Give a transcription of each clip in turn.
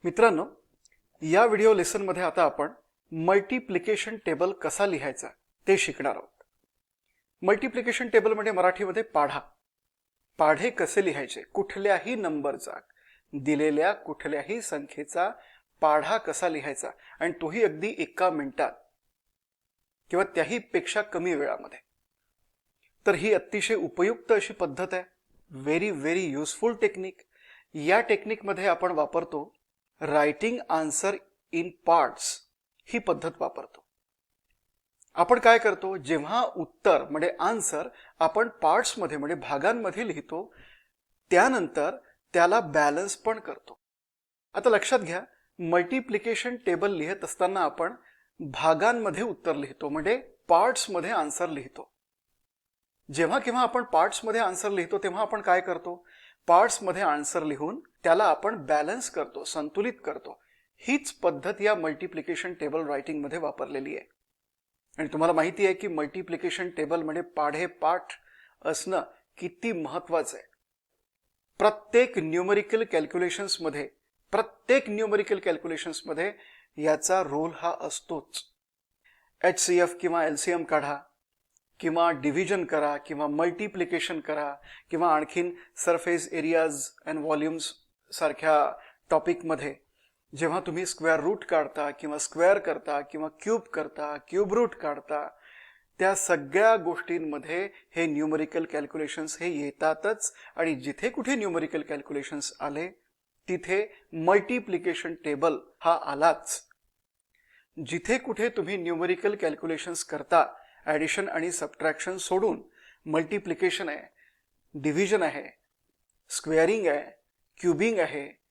मित्रांनो, या video lesson मध्ये आता आपण मल्टिप्लिकेशन टेबल कसा लिहायचा ते शिकणार आहोत. मल्टिप्लिकेशन टेबल म्हणजे मराठीमध्ये पाढा. पाढे कसे लिहायचे, कुठल्याही नंबरचा, दिलेल्या कुठल्याही संख्येचा पाढा कसा लिहायचा आणि तोही अगदी 1 मिनिटात किंवा त्याही पेक्षा कमी वेळामध्ये. तर ही अतिशय उपयुक्त अशी पद्धत आहे. Very useful technique. या टेक्निक मध्ये आपण वापरतो रायटिंग आन्सर इन पार्ट्स ही पद्धत वापरतो. आपण काय करतो, जेव्हा उत्तर म्हणजे आन्सर आपण पार्ट्स मध्ये म्हणजे भागांमध्ये लिहितो, त्यानंतर त्याला बॅलन्स पण करतो. आता लक्षात घ्या, मल्टिप्लिकेशन टेबल लिहित असताना आपण भागांमध्ये उत्तर लिहितो म्हणजे पार्ट्स मध्ये आन्सर लिहितो. जेव्हा केव्हा आपण पार्ट्स मध्ये आन्सर लिहितो तेव्हा आपण काय करतो, पार्ट्स मध्ये आन्सर लिहून त्याला आपण बॅलन्स करतो, संतुलित करतो. हीच पद्धत या मल्टिप्लिकेशन टेबल रायटिंग मध्ये वापरलेली आहे. आणि तुम्हाला माहिती आहे की मल्टिप्लिकेशन टेबल म्हणजे पाढे पाठ असणं किती महत्वाचं आहे. प्रत्येक न्यूमेरिकल कॅल्क्युलेशन्स मध्ये याचा रोल हा असतोच. HCF किंवा LCM काढा किंवा डिव्हिजन करा किंवा मल्टिप्लिकेशन करा किंवा आणखीन सरफेस एरियाज अँड व्हॉल्यूम्स सारख्या टॉपिक मध्ये जेव्हा तुम्ही स्क्वेअर रूट काढता किंवा स्क्वेअर करता किंवा क्यूब करता, क्यूब रूट काढता, त्या सगळ्या गोष्टींमध्ये हे न्यूमेरिकल कॅल्क्युलेशन्स हे येतातच. आणि जिथे कुठे न्यूमेरिकल कॅल्क्युलेशन्स आले तिथे मल्टिप्लिकेशन टेबल हा आलाच. जिथे कुठे तुम्ही न्यूमेरिकल कॅल्क्युलेशन्स करता, ॲडिशन आणि सबट्रॅक्शन सोडून मल्टिप्लिकेशन आहे, डिव्हिजन आहे, स्क्वेअरिंग आहे, क्यूबिंग आहे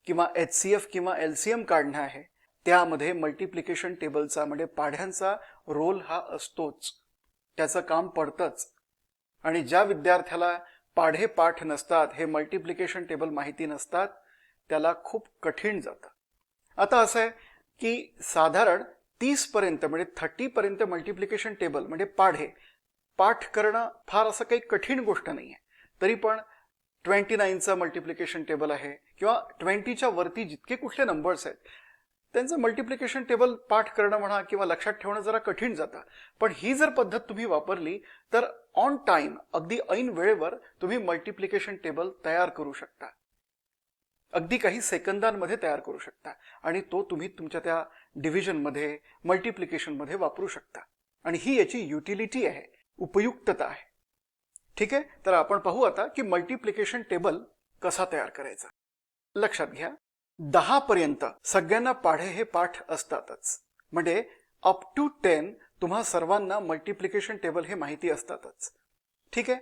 किंवा HCF किंवा LCM काढणं आहे, त्यामध्ये मल्टिप्लिकेशन टेबलचा म्हणजे पाढ्यांचा रोल हा असतोच. त्याचं काम पडतंच. आणि ज्या विद्यार्थ्याला पाढे पाठ नसतात, हे मल्टिप्लिकेशन टेबल माहिती नसतात, त्याला खूप कठीण जातं. आता असं आहे की साधारण 30 पर्यंत म्हणजे 30 पर्यंत मल्टिप्लिकेशन टेबल म्हणजे पाढे पाठ करणं फार असं काही कठीण गोष्ट नाही आहे. तरी पण 29चा मल्टिप्लिकेशन टेबल आहे किंवा 20च्या वरती जितके कुठले नंबर्स आहेत त्यांचं मल्टिप्लिकेशन टेबल पाठ करणं म्हणा किंवा लक्षात ठेवणं जरा कठीण जातं. पण ही जर पद्धत तुम्ही वापरली तर ऑन टाइम, अगदी ऐन वेळेवर तुम्ही मल्टिप्लिकेशन टेबल तयार करू शकता. अगदी काही सेकंदांमध्ये तयार करू शकता आणि तो तुम्ही तुमच्या त्या डिव्हिजनमध्ये, मल्टिप्लिकेशनमध्ये वापरू शकता. आणि ही याची युटिलिटी आहे, उपयुक्तता आहे. ठीक आहे, तर आपण पाहू आता की मल्टिप्लिकेशन टेबल कसा तयार करायचा. लक्षात घ्या, 10 पर्यंत सगळ्यांना पाढे हे पाठ असतातच. म्हणजे अप टू 10 तुम्हा सर्वांना मल्टिप्लिकेशन टेबल हे माहिती असतातच. ठीक आहे,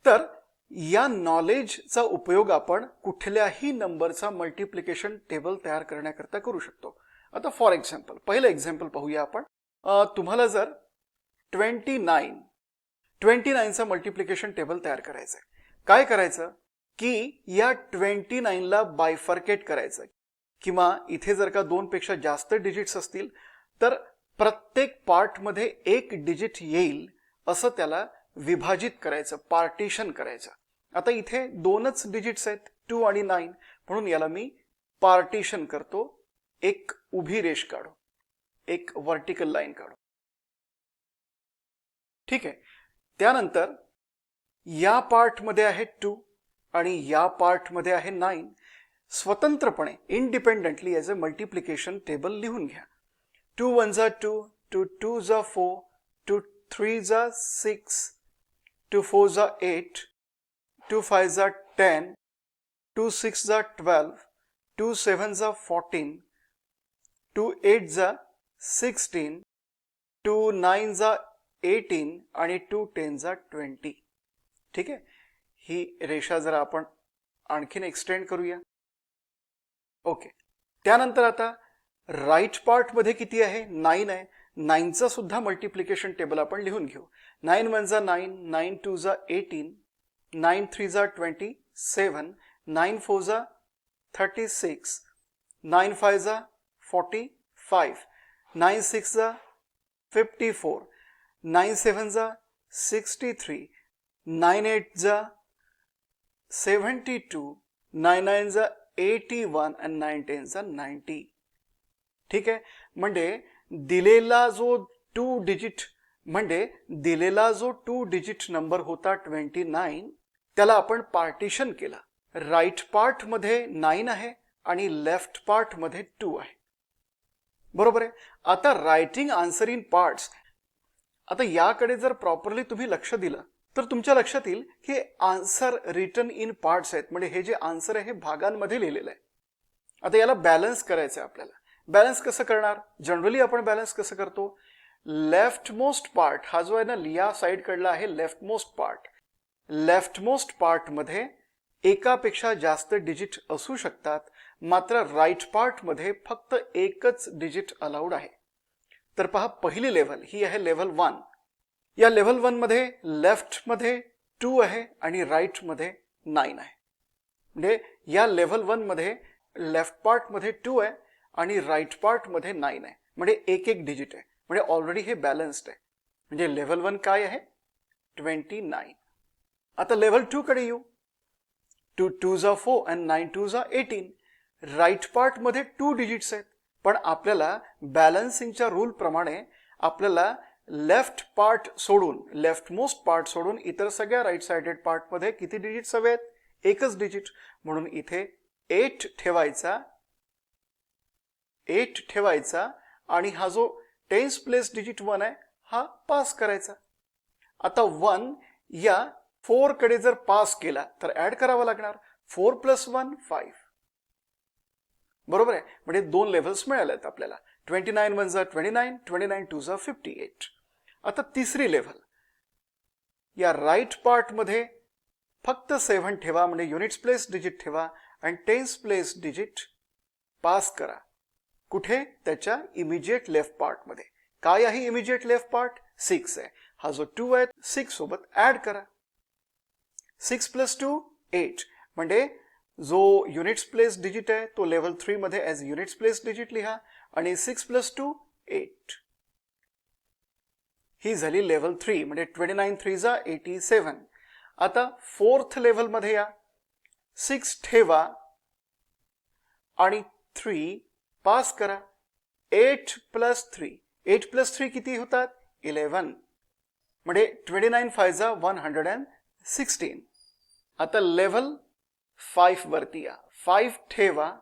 तर या नॉलेजचा उपयोग आपण कुठल्याही नंबरचा मल्टिप्लिकेशन टेबल तयार करण्याकरता करू शकतो. आता फॉर एक्झाम्पल, पहिलं एक्झाम्पल पाहूया आपण. तुम्हाला जर 29चा मल्टिप्लिकेशन टेबल तयार करायचं आहे, काय करायचं की या 29ला बायफर्केट करायचं किंवा इथे जर का 2 पेक्षा जास्त डिजिट्स असतील तर प्रत्येक पार्टमध्ये 1 डिजिट येईल असं त्याला विभाजित करायचं, पार्टिशन करायचं. आता इथे 2च डिजिट्स आहेत, 2 आणि 9, म्हणून याला मी पार्टिशन करतो. एक उभी रेष काढू, एक व्हर्टिकल लाईन काढू. ठीक आहे, त्यानंतर या पार्टमध्ये आहे 2 आणि या पार्टमध्ये आहे 9. स्वतंत्रपणे इंडिपेंडेंटली याचे मल्टिप्लिकेशन टेबल लिहून घ्या. 2 1 जा 2, 2 2 जा 4, 2 3 जा 6, 2 4 जा 8, 2 5 जा 10, 2 6 जा 12, 2 7 जा 14, 2 8 जा 16, 2 9 जा 18 आणि 2 10 जा 20. ठीक आहे, ही रेषा जरा आपण आणखीन एक्सटेंड करूया. ओके, त्यानंतर आता राईट पार्ट मध्ये किती आहे, 9 आहे. 9चा सुद्धा मल्टिप्लिकेशन टेबल आपण लिहून घेऊ. 9 1 जा 9, 9 2 जा 18, 9 3 जा 27, 9 4 जा 36, 9 5 जा 45, 9 6 जा 54, 9 7 जा 63, 9 8 जा 72, 9 9 जा 81 आणि 9 10 90. ठीक आहे, म्हणजे दिलेला जो 2 डिजिट नंबर होता 29, त्याला आपण पार्टिशन केला. राईट पार्ट मध्ये 9 आहे आणि लेफ्ट पार्ट मध्ये 2 आहे. बरोबर आहे. आता रायटिंग आन्सर इन पार्ट्स, आता याकडे जर प्रॉपरली तुम्ही लक्ष दिलं तर तुमच्या लक्षात येईल की आन्सर रिटन इन पार्ट्स आहेत, म्हणजे हे जे आन्सर आहे हे भागांमध्ये लिहिलेलं आहे. आता याला बॅलन्स करायचं आहे आपल्याला. बॅलन्स कसं करणार? जनरली आपण बॅलन्स कसं करतो? लेफ्ट मोस्ट पार्ट हा जो आहे ना, या साइड कडला आहे left most part. Left most part मध्ये एकापेक्षा जास्त डिजिट असू शकतात, मात्र राईट पार्ट मध्ये फक्त एकच डिजिट अलाउड आहे. तर पहा, पहिली लेव्हल ही आहे लेव्हल 1. या लेव्हल 1 मध्ये लेफ्ट मध्ये 2 आहे आणि राईट मध्ये 9 आहे. म्हणजे या लेव्हल 1 मध्ये लेफ्ट पार्ट मध्ये 2 आहे आणि राईट पार्ट मध्ये 9 आहे, म्हणजे एक एक डिजिट आहे. म्हणजे ऑलरेडी हे बॅलन्स्ड आहे. म्हणजे लेव्हल 1 काय आहे? 29. आता लेव्हल 2 कडे येऊ. 2 2s 4 आणि 9 2s 18. राईट पार्ट मध्ये 2 डिजिट्स आहेत, पण आपल्याला बॅलन्सिंगच्या रूल प्रमाणे आपल्याला लेफ्ट पार्ट सोडून, लेफ्ट मोस्ट पार्ट सोडून इतर सगळ्या राईट साइडेड पार्ट मध्ये किती डिजिट्स हवे आहेत? एकच डिजिट. म्हणून इथे 8 ठेवायचा आणि हा जो टेन्स प्लेस डिजिट 1 आहे हा पास करायचा. आता 1 या 4 कडे जर पास केला तर ऍड करावा लागणार. 4 + 1 5. बरोबर आहे. म्हणजे 2 लेव्हल्स मिळाल्यात आपल्याला. 29 1 29, 29 2 58. आता तिसरी लेव्हल, या राईट पार्ट मध्ये फक्त 7 ठेवा, म्हणजे युनिट्स प्लेस डिजिट ठेवा आणि टेन्स प्लेस डिजिट पास करा. कुठे? त्याच्या इमिजिएट लेफ्ट पार्ट मध्ये. काय आहे इमिजिएट लेफ्ट पार्ट? 6 आहे. हा जो 2 आहे 6 सोबत ऍड करा. 6 + 2 8. म्हणजे जो युनिट्स प्लेस डिजिट आहे तो लेव्हल 3 मध्ये ॲज युनिट्स प्लेस डिजिट लिहा आणि 6 + 2 8. ही झाली लेव्हल 3, म्हणजे 29 3s 87. आता 4th लेव्हल मध्ये या. 6 ठेवा आणि 3 पास करा. 8 + 3. 8 + 3 किती होतात? 11. म्हणजे 29 5s 116. आता लेव्हल 5 वरती या. 5 ठेवा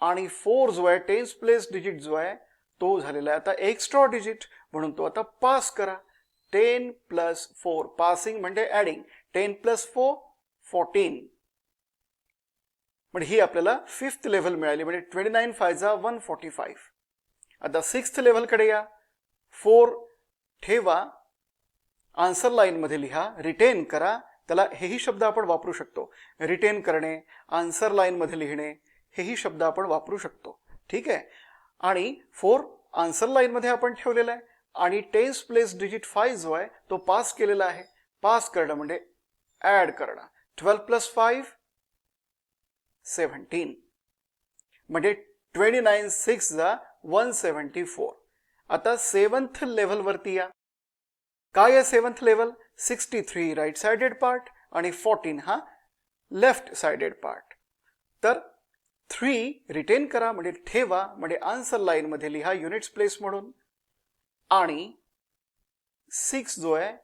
आणि 4 जो आहे टेन्स प्लेस डिजिट जो आहे तो झालेला आहे आता एक्स्ट्रा डिजिट, म्हणून तो आता पास करा. 10 + 4. पासिंग म्हणजे ऍडिंग. 10 + 4 14. म्हणजे ही आपल्याला 5th लेव्हल मिळाली, म्हणजे 29 5s 145. आता 6th लेव्हल कडे या. 4 ठेवा, आन्सर लाईन मध्ये लिहा, रिटेन करा. त्याला हेही शब्द आपण वापरू शकतो. रिटेन करणे, आन्सर लाईन मध्ये लिहिणे, हेही शब्द आपण वापरू शकतो. ठीक आहे. आणि 4 आन्सर लाईन मध्ये आपण ठेवलेला आहे आणि टेन्स प्लेस डिजिट 5 जो आहे तो पास केलेला आहे. पास करणं म्हणजे ऍड करणं. 12 + 5 17. म्हणजे 29 6s 174. आता 7th लेव्हल वरती या. काय आहे 7th level? 63 right sided part आणि 14 हा लेफ्ट साइडेड पार्ट. तर 3 रिटेन करा, म्हणजे ठेवा, म्हणजे आन्सर लाईन मध्ये लिहा युनिट्स प्लेस म्हणून. आणि 6 जो आहे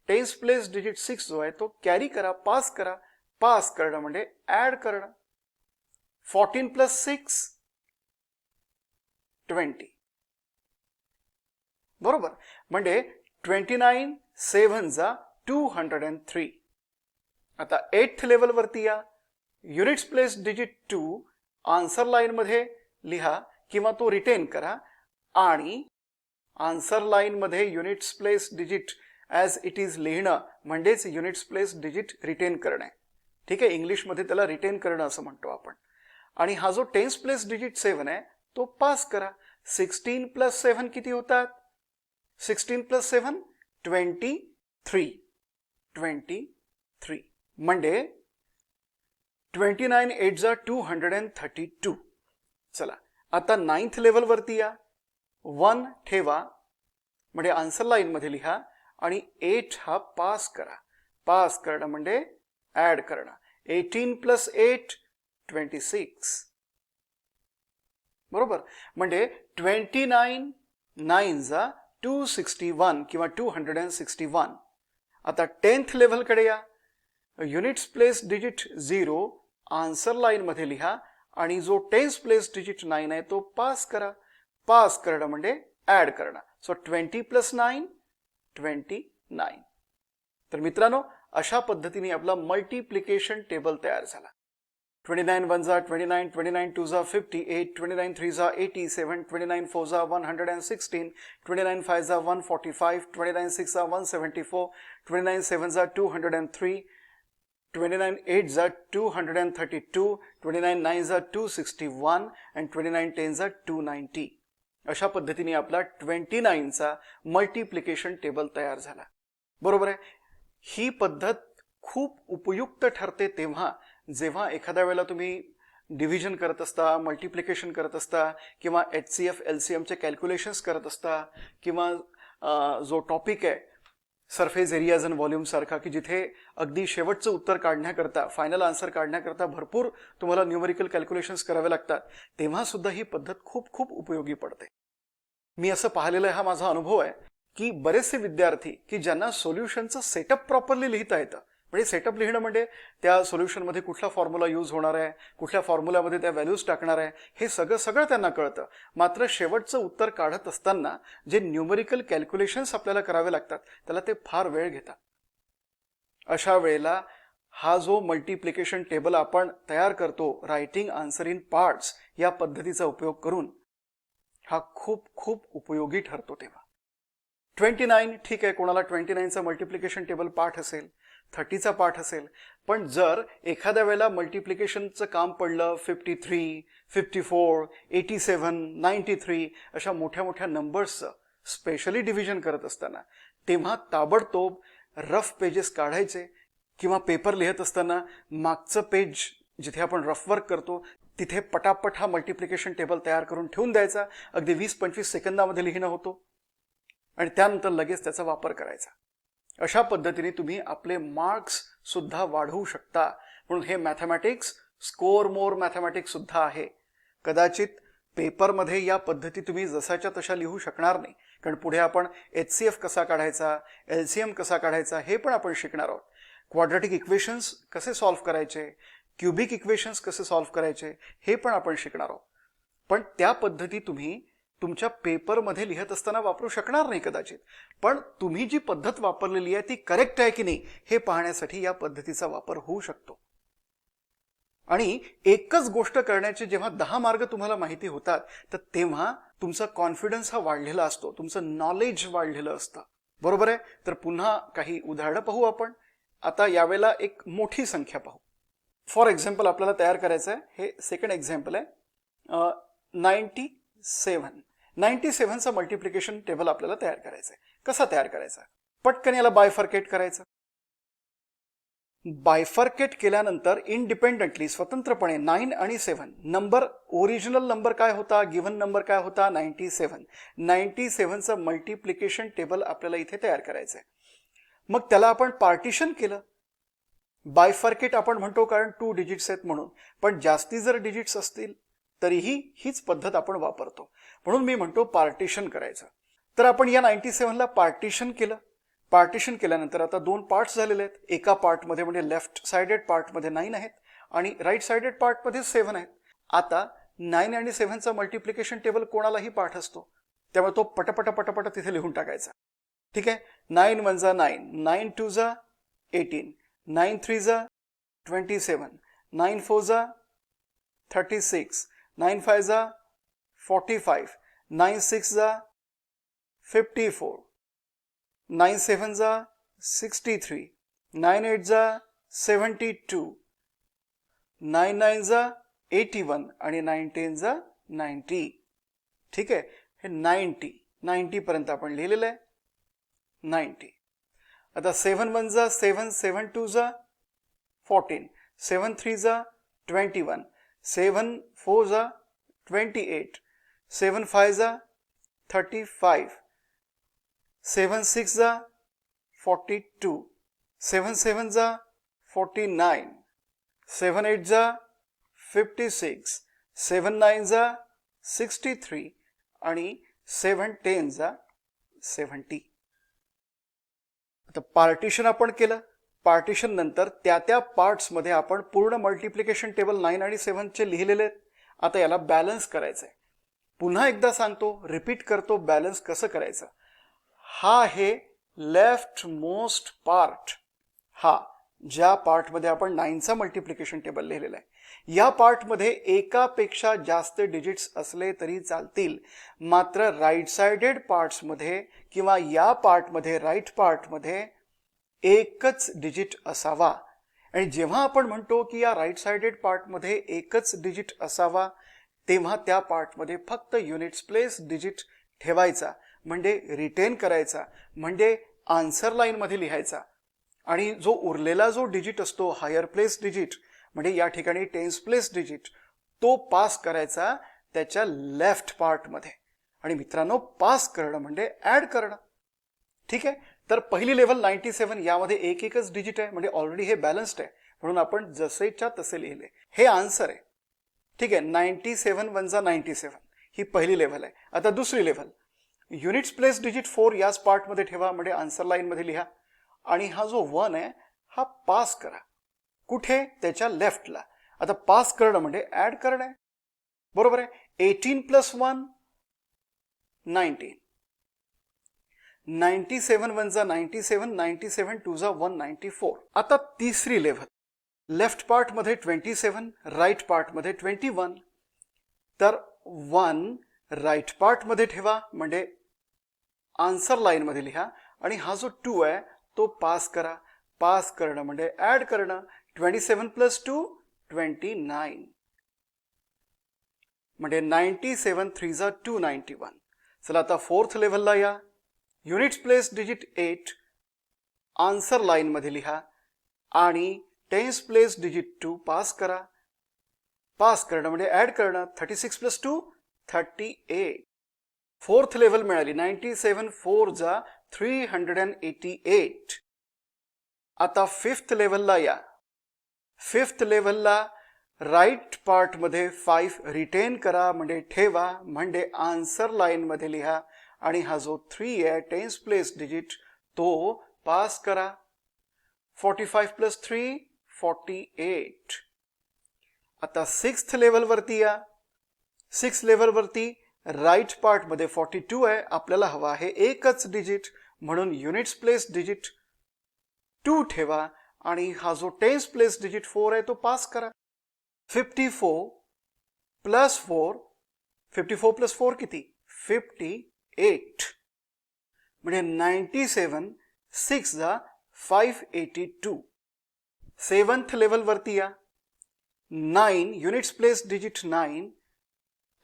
टेन्स प्लेस डिजिट 6 जो आहे तो कॅरी करा, पास करा. पास करणं म्हणजे ऍड करणं. 14 + 6 20. बरोबर. म्हणजे 29 7s 203. आता 8th लेव्हल वरती या. Units place digit 2 answer line मध्ये लिहा किंवा तो रिटेन करा आणि आन्सर लाईन मध्ये units place digit as it is लिहिणं म्हणजेच युनिट्स प्लेस डिजिट रिटेन करणे. ठीक आहे. इंग्लिशमध्ये त्याला रिटेन करणं असं म्हणतो आपण. आणि हा जो टेन्स प्लेस डिजिट 7 आहे तो पास करा. 16 + 7 किती होतात? 16 + 7 23. 23 म्हणजे 29 8s 232. चला आता 9th लेव्हल वरती या. 1 ठेवा, म्हणजे आन्सर लाईन मध्ये लिहा आणि 8 हा पास करा. पास करणं म्हणजे ऍड करणं. 18 + 8 26. बरोबर, म्हणजे 29 9 जा 261 किंवा 261. आता 10th लेव्हल कडे या. Units place digit 0 answer line मध्ये लिहा आणि जो 10th प्लेस डिजिट 9 आहे तो पास करा. पास करणं म्हणजे ऍड करणं. सो 20 + 9 29. तर मित्रांनो, अशा पद्धतीने आपला मल्टिप्लिकेशन टेबल तयार झाला. 29 1 जा 29, 29 2 जा 58, 29 3 जा 87, 29 4 जा 116, 29 5 जा 145, 29 6 जा 174, 29 7 जा 203, 29 8 जा 232, 29 9 जा 261 and 29 10 जा 290. अशा पद्धतीने आपला 29 चा मल्टिप्लिकेशन टेबल तयार झाला. बरोबर आहे. ही पद्धत खूप उपयुक्त ठरते तेव्हा जेव्हा एखाद्या वेळेला तुम्ही डिव्हिजन करत असता, मल्टिप्लिकेशन करत असता किंवा HCF LCM चे कॅल्क्युलेशन्स करत असता किंवा जो टॉपिक आहे सरफेस एरियाज अँड व्हॉल्यूम सारखा, की जिथे अगदी शेवटचं उत्तर काढण्याकरता, फायनल आन्सर काढण्याकरता भरपूर तुम्हाला न्यूमेरिकल कॅल्क्युलेशन्स करावे लागतात, तेव्हा सुद्धा ही पद्धत खूप खूप उपयोगी पडते. मी असं पाहिलेलं आहे, हा माझा अनुभव आहे, की बरेचसे विद्यार्थी की ज्यांना सोल्युशनचं सेटअप प्रॉपरली लिहिता येतं, म्हणजे सेटअप लिहिणं म्हणजे त्या सोल्युशनमध्ये कुठला फॉर्म्युला यूज होणार आहे, कुठल्या फॉर्म्युल्यामध्ये त्या व्हॅल्यूज टाकणार आहे, हे सगळं त्यांना कळतं. मात्र शेवटचं उत्तर काढत असताना जे न्यूमेरिकल कॅल्क्युलेशन्स आपल्याला करावे लागतात त्याला ते फार वेळ घेतात. अशा वेळेला हा जो मल्टिप्लिकेशन टेबल आपण तयार करतो रायटिंग आन्सर इन पार्ट्स या पद्धतीचा उपयोग करून, हा खूप खूप उपयोगी ठरतो. तेव्हा 29 ठीक आहे, कोणाला 29चा मल्टिप्लिकेशन टेबल पाठ असेल, 30चा पाठ असेल, पण जर एखाद्या वेळेला मल्टिप्लिकेशनचं काम पडलं 53, 54, 87, 93 अशा मोठ्या मोठ्या नंबर्सचं स्पेशली डिव्हिजन करत असताना, तेव्हा ताबडतोब रफ पेजेस काढायचे किंवा पेपर लिहित असताना मागचं पेज जिथे आपण रफ वर्क करतो तिथे पटापट हा मल्टिप्लिकेशन टेबल तयार करून ठेवून द्यायचा. अगदी 20-25 सेकंदामध्ये लिहिणं होतो आणि त्यानंतर लगेच त्याचा वापर करायचा. अशा पद्धतीने तुम्ही आपले मार्क्स सुद्धा वाढवू शकता. म्हणून हे मॅथमॅटिक्स स्कोर मोर मॅथमॅटिक्स सुद्धा आहे. कदाचित पेपरमध्ये या पद्धती तुम्ही जसाच्या तशा लिहू शकणार नाही, कारण पुढे आपण HCF कसा काढायचा, LCM कसा काढायचा हे पण आपण शिकणार आहोत. क्वाड्रॅटिक इक्वेशन्स कसे सॉल्व्ह करायचे, क्युबिक इक्वेशन्स कसे सॉल्व्ह करायचे हे पण आपण शिकणार आहोत. पण त्या पद्धती तुम्ही तुमच्या पेपरमध्ये लिहित असताना वापरू शकणार नाही कदाचित, पण तुम्ही जी पद्धत वापरलेली आहे ती करेक्ट आहे की नाही हे पाहण्यासाठी या पद्धतीचा वापर होऊ शकतो. आणि एकच गोष्ट करण्याचे जेव्हा 10 मार्ग तुम्हाला माहिती होतात, तर तेव्हा तुमचा कॉन्फिडन्स हा वाढलेला असतो, तुमचं नॉलेज वाढलेलं असतं. बरोबर आहे. तर पुन्हा काही उदाहरणं पाहू आपण. आता यावेळेला एक मोठी संख्या पाहू. फॉर एक्झाम्पल आपल्याला तयार करायचं आहे, हे सेकंड एक्झाम्पल आहे, 97. 97चा मल्टिप्लिकेशन टेबल आपल्याला तयार करायचं आहे. कसा तयार करायचा? पटकन याला बायफर्केट करायचं. बायफर्केट केल्यानंतर इंडिपेंडेंटली स्वतंत्रपणे 9 आणि 7 नंबर, ओरिजिनल नंबर काय होता, गिव्हन नंबर काय होता, 97. 97चं मल्टिप्लिकेशन टेबल आपल्याला इथे तयार करायचं आहे. मग त्याला आपण पार्टिशन केलं. बायफर्केट आपण म्हणतो कारण 2 डिजिट्स आहेत म्हणून, पण जास्ती जर डिजिट्स असतील तरीही हीच पद्धत आपण वापरतो. म्हणून मी म्हणतो पार्टिशन करायचं. तर आपण या 97ला पार्टिशन केलं. पार्टिशन केल्यानंतर आता 2 पार्ट्स झालेले आहेत. एका पार्टमध्ये म्हणजे लेफ्ट साइडेड पार्टमध्ये 9 आहेत आणि राईट साइडेड पार्टमध्ये 7 आहेत. आता 9 आणि 7चा मल्टिप्लिकेशन टेबल कोणालाही पाठ असतो, त्यामुळे तो पटपट तिथे लिहून टाकायचा. ठीक आहे. 9 1 जा 9, 9 2 जा 18, 9 3 जा 27, 9 4 जा 36, 9 5 जा 45, 9 6 जा 54, 9 7 जा 63, 9 8 जा 72, 9 9 जा 81 आणि 9 10 जा 90. ठीक आहे. हे 90 पर्यंत आपण लिहिलेलं आहे. 90. आता 7 1 जा 7, 7 2 जा 14, 7 3 जा 21, 7 4 जा 28, 7 5 जा 35, 7 6 जा 42, 7 7 जा 49, 7 8 जा 56, 7 9 जा 63 आणि 7 10 जा 70. आता पार्टिशन आपण केलं. पार्टिशन नंतर त्या पार्ट्स मध्ये आपण पूर्ण मल्टिप्लिकेशन टेबल 9 आणि 7 चे लिहिलेले आहेत. आता याला बॅलन्स करायचंय. पुन्हा एकदा सांगतो, रिपीट करतो बॅलन्स कसं करायचं. हा आहे लेफ्ट मोस्ट पार्ट. हा ज्या पार्टमध्ये आपण 9चा मल्टिप्लिकेशन टेबल लिहिलेला आहे. या पार्टमध्ये एकापेक्षा जास्त डिजिट्स असले तरी चालतील, मात्र राईट साइडेड पार्ट्समध्ये किंवा या पार्टमध्ये राईट पार्टमध्ये एकच डिजिट असावा. आणि जेव्हा आपण म्हणतो की या राईट साइडेड पार्टमध्ये एकच डिजिट असावा, तेव्हा त्या पार्टमध्ये फक्त युनिट्स प्लेस डिजिट ठेवायचा, म्हणजे रिटेन करायचा, म्हणजे आन्सर लाईन मध्ये लिहायचा. आणि जो उरलेला जो डिजिट असतो हायर प्लेस डिजिट, म्हणजे या ठिकाणी टेन्स प्लेस डिजिट, तो पास करायचा त्याच्या लेफ्ट पार्टमध्ये. आणि मित्रांनो, पास करणं म्हणजे ऍड करणं. ठीक आहे. तर पहिली लेव्हल 97, यामध्ये एक एकच डिजिट आहे, म्हणजे ऑलरेडी हे बॅलन्स्ड आहे, म्हणून आपण जसेच्या तसे लिहिले. हे आन्सर आहे. ठीक आहे. 97 1 97 ही पहिली लेव्हल आहे. आता दुसरी लेव्हल, युनिट्स प्लेस डिजिट 4 याच पार्टमध्ये ठेवा, म्हणजे आन्सर लाईन मध्ये लिहा. आणि हा जो 1 आहे हा पास करा. कुठे? त्याच्या लेफ्टला. आता पास करणं म्हणजे ऍड करणं आहे. बरोबर आहे. 18 + 1 19. 97 1 97, 97 2 194. आता तिसरी लेव्हल, लेफ्ट पार्ट मध्ये 27, राईट पार्ट मध्ये 21. तर 1 राईट पार्ट मध्ये ठेवा, म्हणजे आन्सर लाईन मध्ये लिहा. आणि हा जो 2 आहे तो पास करा. पास करणं म्हणजे ऍड करणं. 27 + 2 29, म्हणजे 97 3 291. चला आता फोर्थ लेव्हलला या. Units place digit 8 answer line मध्ये लिहा आणि टेन्स प्लेस डिजिट 2 पास करा. पास करणं म्हणजे ऍड करणं. 36 + 2 38. फोर्थ लेव्हल मिळाली. 97 4 388. आता फिफ्थ लेव्हलला या. फिफ्थ लेव्हलला राईट पार्ट मध्ये 5 रिटेन करा, म्हणजे ठेवा, म्हणजे आन्सर लाईन मध्ये लिहा. आणि हा जो 3 आहे टेन्स प्लेस डिजिट, तो पास करा. 45 + 3 48. आता सिक्स्थ लेव्हल वरती या. सिक्स्थ लेव्हल वरती राईट पार्ट मध्ये 42 आहे, आपल्याला हवा आहे एकच डिजिट, म्हणून युनिट्स प्लेस डिजिट 2 ठेवा. आणि हा जो टेन्स प्लेस डिजिट 4 आहे तो पास करा. 54 + 4, 54 + 4 किती? 58. म्हणजे 97 6 582. सेवन्थ लेव्हल वरती या. 9 units place digit 9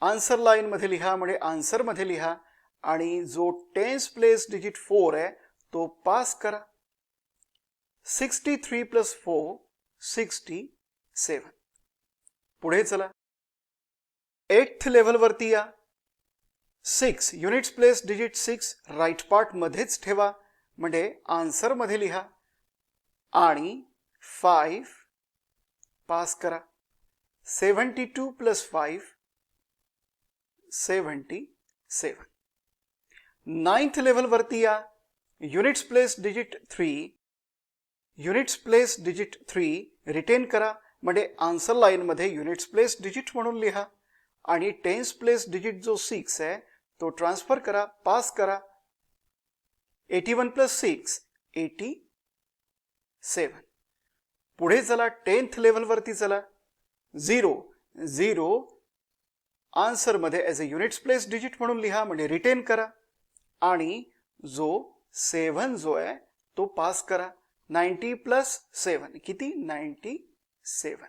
answer line मध्ये लिहा, म्हणजे आन्सर मध्ये लिहा. आणि जो टेन्स प्लेस डिजिट 4 आहे तो पास करा. 63 + 4 67. पुढे चला. 8th लेव्हल वरती या. 6 units place digit 6 right part मध्येच ठेवा, म्हणजे आन्सर मध्ये लिहा. आणि 5 पास करा. 72 + 5 77. 9th लेव्हल वरती या. Units place digit 3 units place digit 3 retain करा, म्हणजे आन्सर लाईन मध्ये युनिट्स प्लेस डिजिट म्हणून लिहा. आणि टेन्स प्लेस डिजिट जो 6 आहे तो ट्रान्सफर करा. पास करा. 81 + 6 87. पुढे चला. 10th लेव्हल वरती चला. 0 आन्सर मध्ये as a units place digit म्हणून लिहा, म्हणजे रिटेन करा. आणि जो 7 जो आहे तो पास करा. 90 + 7 किती? 97.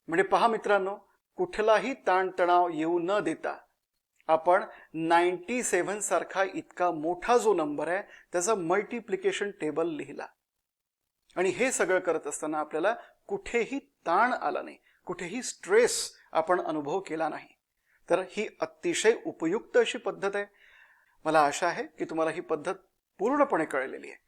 म्हणजे पहा मित्रांनो, कुठलाही ताणतणाव येऊ न देता आपण 97 सारखा इतका मोठा जो नंबर आहे त्याचा मल्टिप्लिकेशन टेबल लिहिला. आणि हे सगळं करत असताना आपल्याला कुठेही ताण आला नाही, कुठेही स्ट्रेस आपण अनुभव केला नाही. तर ही अतिशय उपयुक्त अशी पद्धत आहे. मला आशा आहे की तुम्हाला ही पद्धत पूर्णपणे कळलेली आहे.